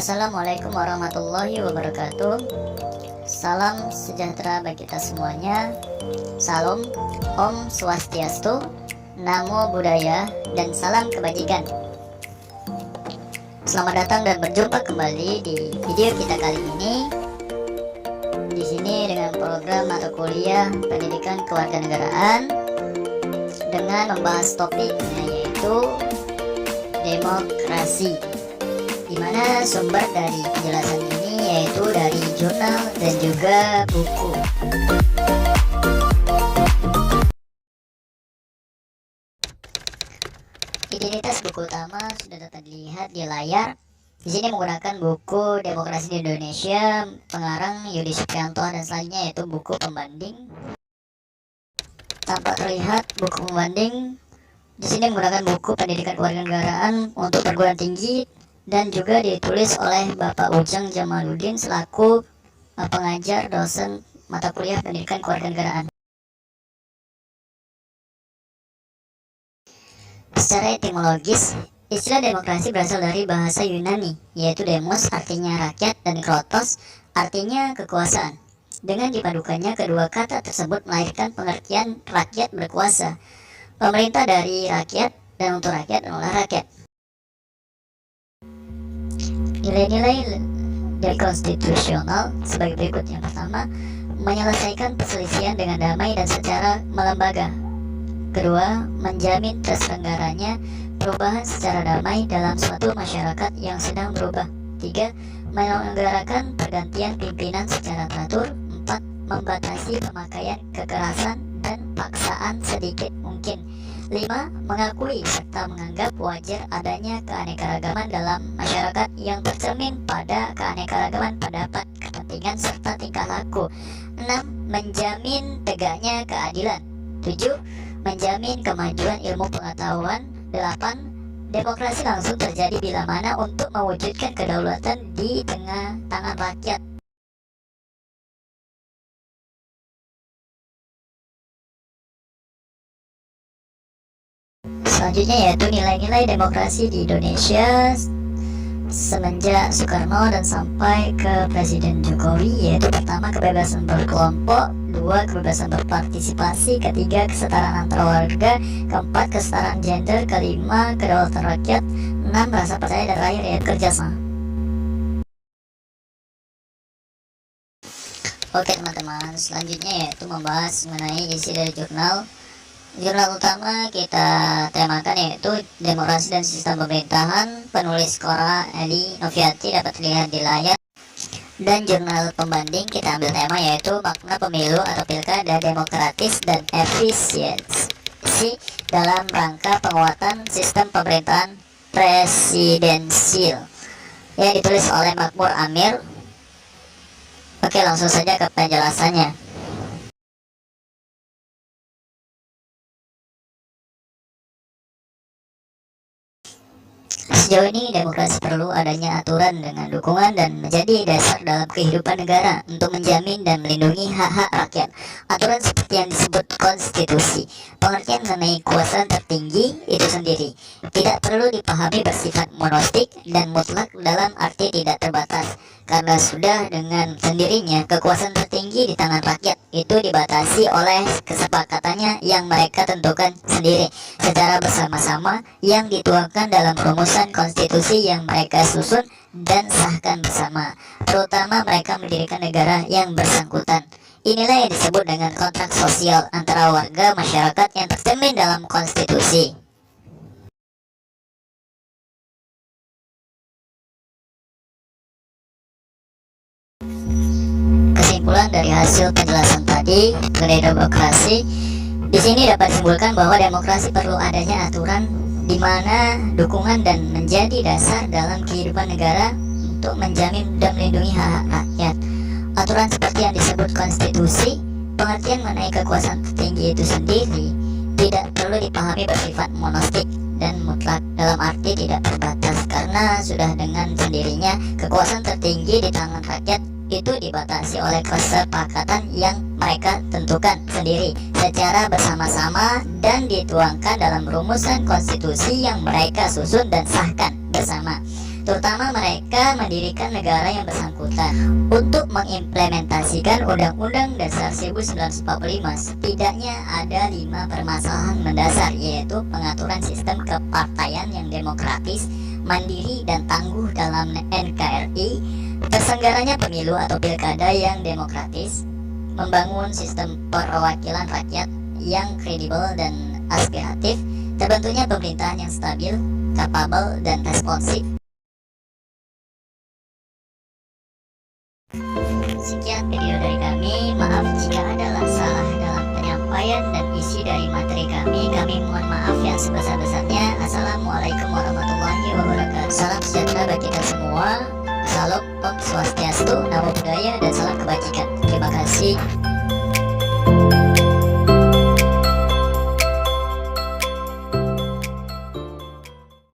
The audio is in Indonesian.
Assalamualaikum warahmatullahi wabarakatuh. Salam sejahtera bagi kita semuanya. Salam, Om Swastiastu, Namo Buddhaya, dan salam kebajikan. Selamat datang dan berjumpa kembali di video kita kali ini. Di sini dengan program atau kuliah pendidikan kewarganegaraan dengan membahas topiknya yaitu demokrasi, di mana sumber dari penjelasan ini yaitu dari jurnal dan juga buku. Identitas buku utama sudah dapat dilihat di layar. Di sini menggunakan buku Demokrasi di Indonesia, pengarang Yudi Supriyanto, dan selanjutnya yaitu buku pembanding. Tampak terlihat buku pembanding. Di sini menggunakan buku Pendidikan Kewarganegaraan untuk perguruan tinggi dan juga ditulis oleh Bapak Ujang Jamaluddin selaku pengajar dosen mata kuliah Pendidikan Kewarganegaraan. Secara etimologis, istilah demokrasi berasal dari bahasa Yunani, yaitu demos artinya rakyat dan kratos artinya kekuasaan. Dengan dipadukannya kedua kata tersebut melahirkan pengertian rakyat berkuasa, pemerintah dari rakyat dan untuk rakyat dan oleh rakyat. Nilai-nilai dari konstitusional sebagai berikut. Yang pertama, menyelesaikan perselisihan dengan damai dan secara melembaga. Kedua, menjamin terselenggaranya perubahan secara damai dalam suatu masyarakat yang sedang berubah. Tiga, menyelenggarakan pergantian pimpinan secara teratur. Empat, membatasi pemakaian kekerasan dan paksaan sedikit mungkin. 5. Mengakui serta menganggap wajar adanya keanekaragaman dalam masyarakat yang tercermin pada keanekaragaman pendapat, kepentingan, serta tingkah laku. 6. Menjamin tegaknya keadilan. 7. Menjamin kemajuan ilmu pengetahuan. 8. Demokrasi langsung terjadi bila mana untuk mewujudkan kedaulatan di tengah tangan rakyat. Selanjutnya yaitu nilai-nilai demokrasi di Indonesia semenjak Soekarno dan sampai ke Presiden Jokowi, yaitu pertama kebebasan berkelompok, dua kebebasan berpartisipasi, ketiga kesetaraan antar warga, keempat kesetaraan gender, kelima kedaulatan rakyat, enam rasa percaya, dan terakhir yaitu kerjasama. Oke teman-teman, selanjutnya yaitu membahas mengenai isi dari jurnal. Jurnal utama kita temakan yaitu Demokrasi dan Sistem Pemerintahan, penulis Cora Eli Noviati dapat dilihat di layar. Dan jurnal pembanding kita ambil tema yaitu makna pemilu atau pilkada demokratis dan efisiensi dalam rangka penguatan sistem pemerintahan presidensil, yang ditulis oleh Makmur Amir. Oke, langsung saja ke penjelasannya. Sejauh ini demokrasi perlu adanya aturan dengan dukungan dan menjadi dasar dalam kehidupan negara untuk menjamin dan melindungi hak-hak rakyat. Aturan seperti yang disebut konstitusi. Pengertian mengenai kekuasaan tertinggi itu sendiri tidak perlu dipahami bersifat monostik dan mutlak dalam arti tidak terbatas, karena sudah dengan sendirinya kekuasaan tertinggi di tangan rakyat itu dibatasi oleh kesepakatannya yang mereka tentukan sendiri secara bersama-sama yang dituangkan dalam rumusan konstitusi yang mereka susun dan sahkan bersama, terutama mereka mendirikan negara yang bersangkutan. Inilah yang disebut dengan kontrak sosial antara warga masyarakat yang tercermin dalam konstitusi. Kesimpulan dari hasil penjelasan tadi mengenai demokrasi, di sini dapat disimpulkan bahwa demokrasi perlu adanya aturan di mana dukungan dan menjadi dasar dalam kehidupan negara untuk menjamin dan melindungi hak rakyat. Aturan seperti yang disebut konstitusi, pengertian mengenai kekuasaan tertinggi itu sendiri tidak perlu dipahami bersifat monostik dan mutlak dalam arti tidak terbatas, karena sudah dengan sendirinya kekuasaan tertinggi di tangan rakyat itu dibatasi oleh kesepakatan yang mereka tentukan sendiri secara bersama-sama dan dituangkan dalam rumusan konstitusi yang mereka susun dan sahkan bersama. terutama mereka mendirikan negara yang bersangkutan. Untuk mengimplementasikan Undang-Undang Dasar 1945, setidaknya ada 5 permasalahan mendasar, yaitu pengaturan sistem kepartaian yang demokratis, mandiri, dan tangguh dalam NKRI, terselenggaranya pemilu atau pilkada yang demokratis, membangun sistem perwakilan rakyat yang kredibel dan aspiratif, terbentuknya pemerintahan yang stabil, kapabel, dan responsif. Sekian video dari kami, maaf jika ada salah dalam penyampaian dan isi dari materi kami. Kami mohon maaf yang sebesar-besarnya. Assalamualaikum warahmatullahi wabarakatuh. Salam sejahtera bagi kita semua. Salam Om Swastiastu, Namo Buddhaya, dan salam kebajikan. Terima kasih.